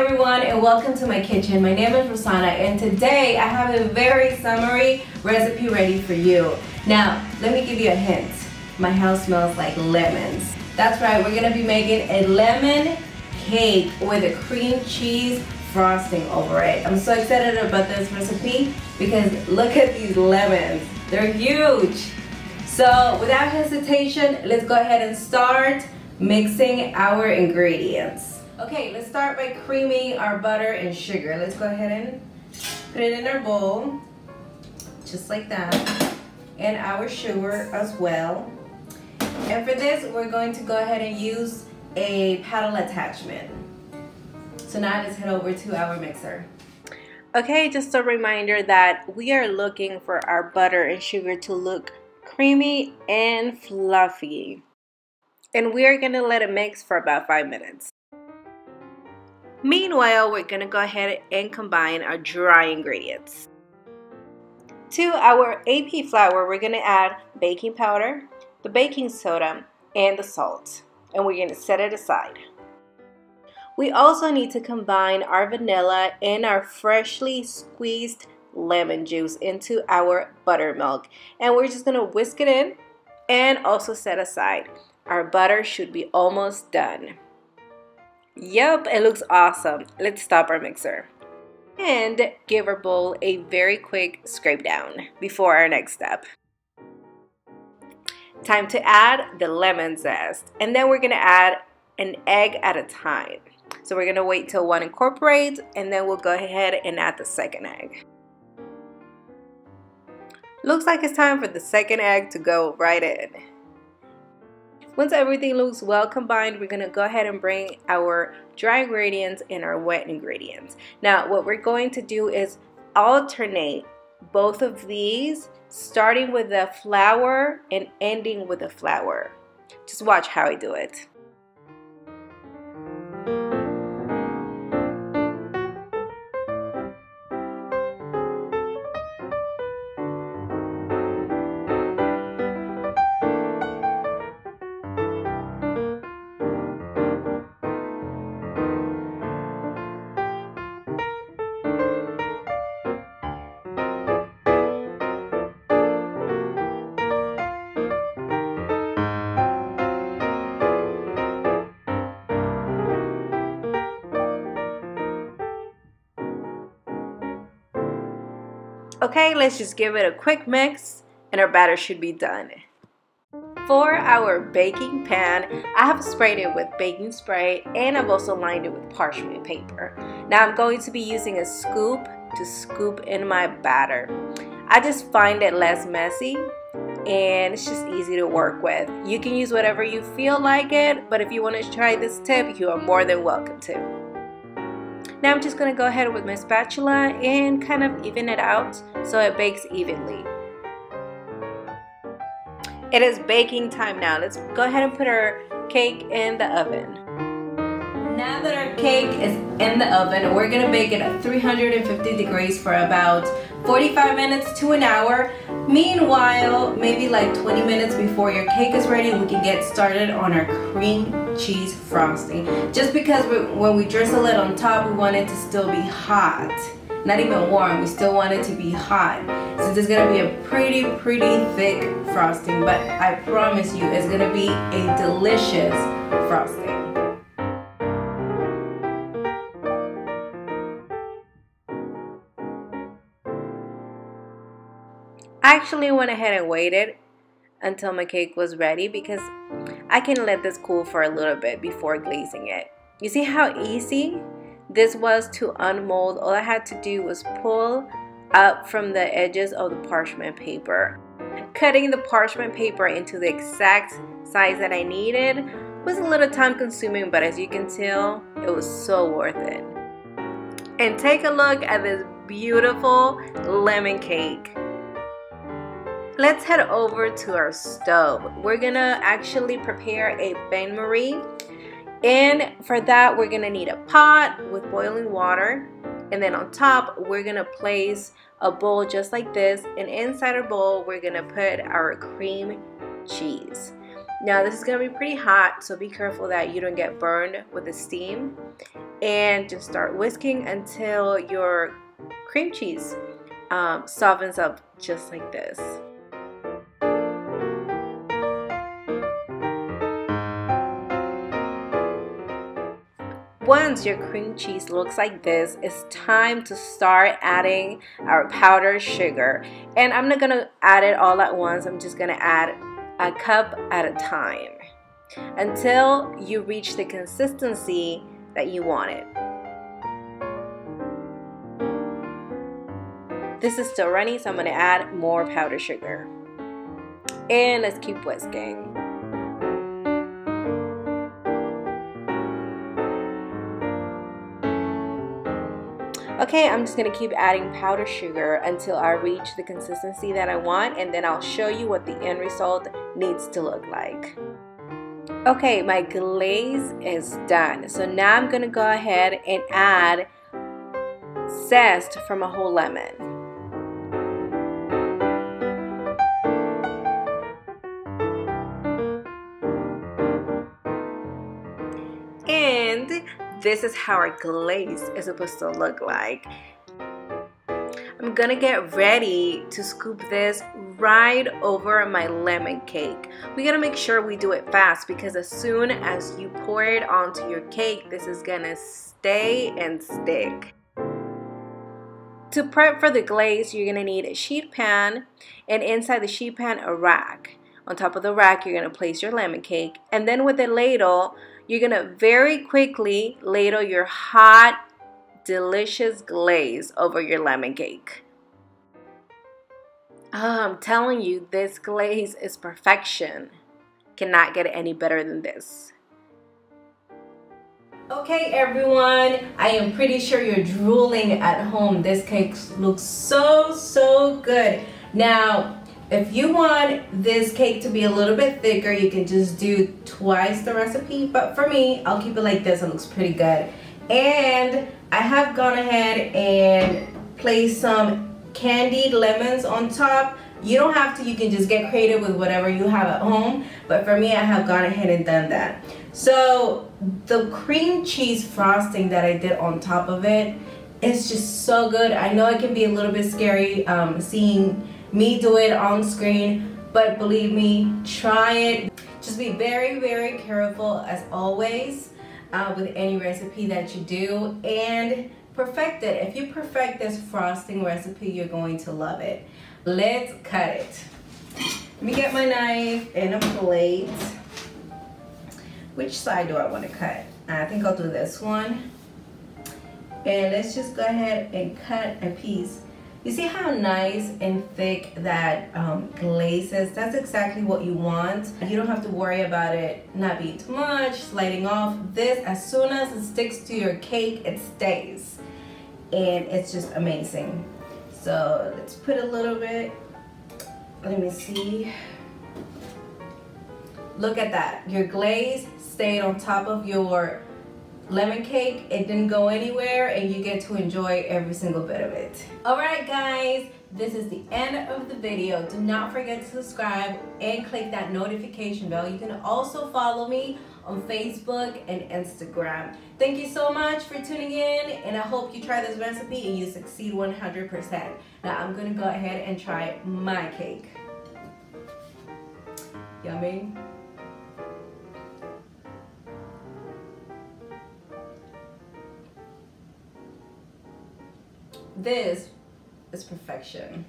everyone, and welcome to my kitchen. My name is Rosanna, and today I have a very summery recipe ready for you. Now, let me give you a hint. My house smells like lemons. That's right, we're gonna be making a lemon cake with a cream cheese frosting over it. I'm so excited about this recipe because look at these lemons. They're huge. So without hesitation, let's go ahead and start mixing our ingredients. Okay, let's start by creaming our butter and sugar. Let's go ahead and put it in our bowl, just like that, and our sugar as well. And for this, we're going to go ahead and use a paddle attachment. So now let's head over to our mixer. Okay, just a reminder that we are looking for our butter and sugar to look creamy and fluffy. And we are gonna let it mix for about 5 minutes. Meanwhile, we're gonna go ahead and combine our dry ingredients. To our AP flour, we're gonna add baking powder, the baking soda, and the salt. And we're gonna set it aside. We also need to combine our vanilla and our freshly squeezed lemon juice into our buttermilk. And we're just gonna whisk it in and also set aside. Our butter should be almost done. Yep, it looks awesome. Let's stop our mixer and give our bowl a very quick scrape down before our next step. Time to add the lemon zest, and then we're gonna add an egg at a time. So we're gonna wait till one incorporates, and then we'll go ahead and add the second egg. Looks like it's time for the second egg to go right in. Once everything looks well combined, we're gonna go ahead and bring our dry ingredients and our wet ingredients. Now, what we're going to do is alternate both of these, starting with the flour and ending with the flour. Just watch how I do it. Okay, let's just give it a quick mix and our batter should be done. For our baking pan, I have sprayed it with baking spray and I've also lined it with parchment paper. Now I'm going to be using a scoop to scoop in my batter. I just find it less messy and it's just easy to work with. You can use whatever you feel like it, but if you want to try this tip, you are more than welcome to. Now I'm just going to go ahead with my spatula and kind of even it out so it bakes evenly. It is baking time now. Let's go ahead and put our cake in the oven. Now that our cake is in the oven, we're going to bake it at 350 degrees for about 45 minutes to an hour. Meanwhile, maybe like 20 minutes before your cake is ready, we can get started on our cream cheese frosting. Just because when we drizzle it on top, we want it to still be hot. Not even warm, we still want it to be hot. So there's gonna be a pretty thick frosting, but I promise you it's gonna be a delicious frosting. I actually went ahead and waited until my cake was ready because I can let this cool for a little bit before glazing it. You see how easy this was to unmold? All I had to do was pull up from the edges of the parchment paper. Cutting the parchment paper into the exact size that I needed was a little time consuming, but as you can tell, it was so worth it. And take a look at this beautiful lemon cake. Let's head over to our stove. We're gonna actually prepare a bain-marie, and for that we're gonna need a pot with boiling water, and then on top we're gonna place a bowl just like this, and inside our bowl we're gonna put our cream cheese. Now this is gonna be pretty hot, so be careful that you don't get burned with the steam. and just start whisking until your cream cheese softens up just like this. Once your cream cheese looks like this, it's time to start adding our powdered sugar. And I'm not gonna add it all at once. I'm just gonna add a cup at a time until you reach the consistency that you want it. This is still running, so I'm gonna add more powdered sugar. And let's keep whisking. Okay, I'm just gonna keep adding powdered sugar until I reach the consistency that I want, and then I'll show you what the end result needs to look like. Okay, my glaze is done. So now I'm gonna go ahead and add zest from a whole lemon. And this is how our glaze is supposed to look like. I'm gonna get ready to scoop this right over my lemon cake. We gotta make sure we do it fast because as soon as you pour it onto your cake, this is gonna stay and stick. To prep for the glaze, you're gonna need a sheet pan, and inside the sheet pan, a rack. On top of the rack, you're gonna place your lemon cake, and then with a ladle, you're gonna very quickly ladle your hot, delicious glaze over your lemon cake. Oh, I'm telling you, this glaze is perfection. Cannot get any better than this. Okay, everyone, I am pretty sure you're drooling at home. This cake looks so good. Now, if you want this cake to be a little bit thicker, you can just do twice the recipe. But for me, I'll keep it like this. It looks pretty good. And I have gone ahead and placed some candied lemons on top. You don't have to. You can just get creative with whatever you have at home. But for me, I have gone ahead and done that. So the cream cheese frosting that I did on top of it is just so good. I know it can be a little bit scary seeing me do it on screen, but believe me, try it. Just be very careful as always with any recipe that you do, and perfect it. If you perfect this frosting recipe, you're going to love it. Let's cut it. Let me get my knife and a plate. Which side do I want to cut? I think I'll do this one. And let's just go ahead and cut a piece. You see how nice and thick that glaze is? That's exactly what you want. You don't have to worry about it not being too much, sliding off. This, as soon as it sticks to your cake, it stays. And it's just amazing. So let's put a little bit. Let me see. Look at that. Your glaze stayed on top of your lemon cake. It didn't go anywhere, and you get to enjoy every single bit of it. Alright guys, this is the end of the video. Do not forget to subscribe and click that notification bell. You can also follow me on Facebook and Instagram. Thank you so much for tuning in, and I hope you try this recipe and you succeed 100%. Now I'm gonna go ahead and try my cake. Yummy. This is perfection.